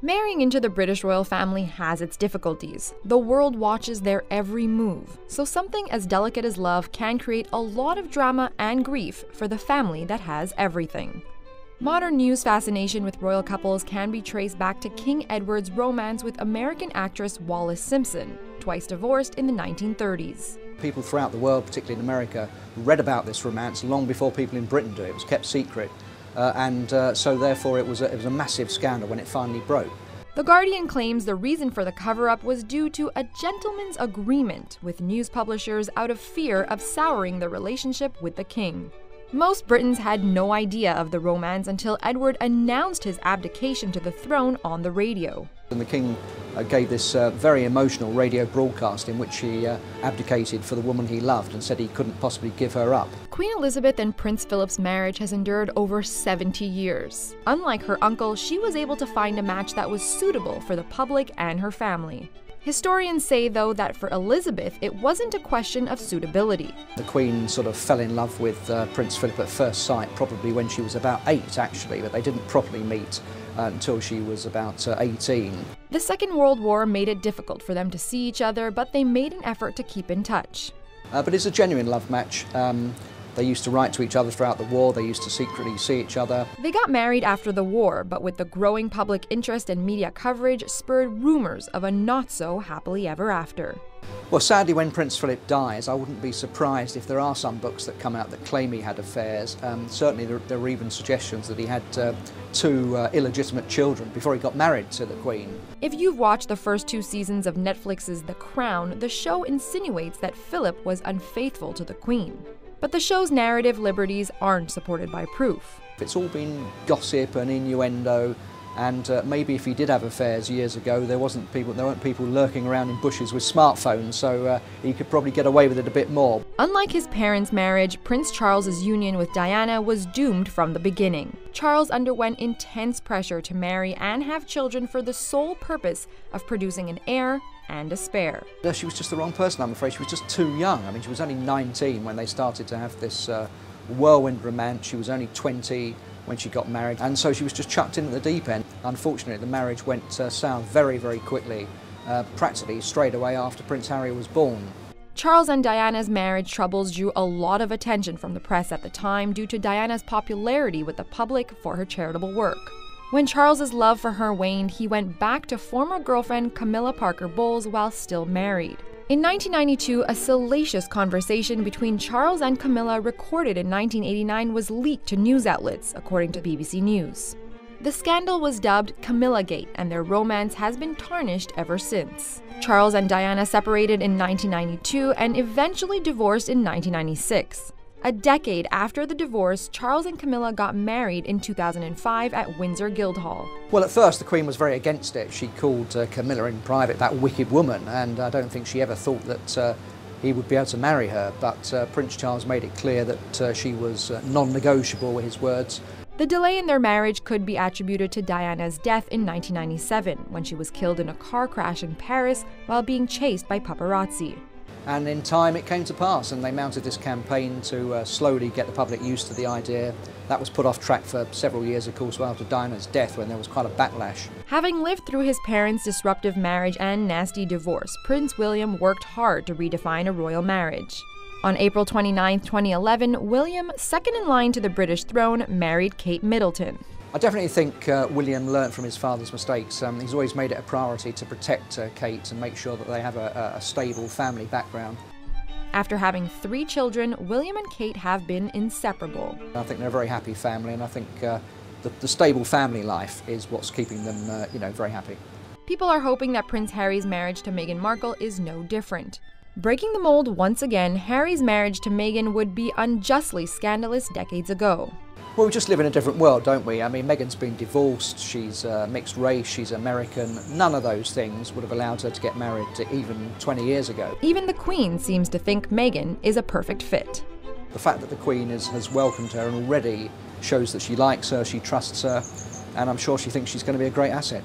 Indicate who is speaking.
Speaker 1: Marrying into the British royal family has its difficulties. The world watches their every move, so something as delicate as love can create a lot of drama and grief for the family that has everything. Modern news fascination with royal couples can be traced back to King Edward's romance with American actress Wallis Simpson, twice divorced in the 1930s.
Speaker 2: People throughout the world, particularly in America, read about this romance long before people in Britain do. It was kept secret. So therefore it was a massive scandal when it finally broke.
Speaker 1: The Guardian claims the reason for the cover-up was due to a gentleman's agreement with news publishers out of fear of souring the relationship with the king. Most Britons had no idea of the romance until Edward announced his abdication to the throne on the radio.
Speaker 2: And the king gave this very emotional radio broadcast in which he abdicated for the woman he loved and said he couldn't possibly give her up.
Speaker 1: Queen Elizabeth and Prince Philip's marriage has endured over 70 years. Unlike her uncle, she was able to find a match that was suitable for the public and her family. Historians say, though, that for Elizabeth, it wasn't a question of suitability.
Speaker 2: The Queen sort of fell in love with Prince Philip at first sight, probably when she was about 8, actually, but they didn't properly meet until she was about 18.
Speaker 1: The Second World War made it difficult for them to see each other, but they made an effort to keep in touch.
Speaker 2: But it's a genuine love match. They used to write to each other throughout the war, they used to secretly see each other.
Speaker 1: They got married after the war, but with the growing public interest and media coverage spurred rumours of a not-so-happily ever after.
Speaker 2: Well, sadly, when Prince Philip dies, I wouldn't be surprised if there are some books that come out that claim he had affairs. Certainly there were even suggestions that he had 2 illegitimate children before he got married to the Queen.
Speaker 1: If you've watched the first 2 seasons of Netflix's The Crown, the show insinuates that Philip was unfaithful to the Queen. But the show's narrative liberties aren't supported by proof.
Speaker 2: It's all been gossip and innuendo, and maybe if he did have affairs years ago, there weren't people lurking around in bushes with smartphones, so he could probably get away with it a bit more.
Speaker 1: Unlike his parents' marriage, Prince Charles's union with Diana was doomed from the beginning. Charles underwent intense pressure to marry and have children for the sole purpose of producing an heir and a spare.
Speaker 2: She was just the wrong person, I'm afraid. She was just too young. I mean, she was only 19 when they started to have this whirlwind romance. She was only 20 when she got married, and so she was just chucked in at the deep end. Unfortunately, the marriage went south very, very quickly, practically straight away after Prince Harry was born.
Speaker 1: Charles and Diana's marriage troubles drew a lot of attention from the press at the time due to Diana's popularity with the public for her charitable work. When Charles's love for her waned, he went back to former girlfriend Camilla Parker Bowles while still married. In 1992, a salacious conversation between Charles and Camilla recorded in 1989 was leaked to news outlets, according to BBC News. The scandal was dubbed Camillagate, and their romance has been tarnished ever since. Charles and Diana separated in 1992 and eventually divorced in 1996. A decade after the divorce, Charles and Camilla got married in 2005 at Windsor Guildhall.
Speaker 2: Well, at first the Queen was very against it. She called Camilla in private that wicked woman, and I don't think she ever thought that he would be able to marry her. But Prince Charles made it clear that she was non-negotiable, were his words.
Speaker 1: The delay in their marriage could be attributed to Diana's death in 1997, when she was killed in a car crash in Paris while being chased by paparazzi.
Speaker 2: And in time it came to pass, and they mounted this campaign to slowly get the public used to the idea. That was put off track for several years, of course, after Diana's death, when there was quite a backlash. Having
Speaker 1: lived through his parents' disruptive marriage and nasty divorce, Prince William worked hard to redefine a royal marriage. On April 29, 2011, William, second in line to the British throne, married Kate Middleton.
Speaker 2: I definitely think William learnt from his father's mistakes. He's always made it a priority to protect Kate and make sure that they have a stable family background.
Speaker 1: After having 3 children, William and Kate have been inseparable.
Speaker 2: I think they're a very happy family, and I think the stable family life is what's keeping them, very happy.
Speaker 1: People are hoping that Prince Harry's marriage to Meghan Markle is no different. Breaking the mold once again, Harry's marriage to Meghan would be unjustly scandalous decades ago.
Speaker 2: Well, we just live in a different world, don't we? I mean, Meghan's been divorced, she's mixed race, she's American. None of those things would have allowed her to get married even 20 years ago.
Speaker 1: Even the Queen seems to think Meghan is a perfect fit.
Speaker 2: The fact that the Queen has welcomed her and already shows that she likes her, she trusts her, and I'm sure she thinks she's going to be a great asset.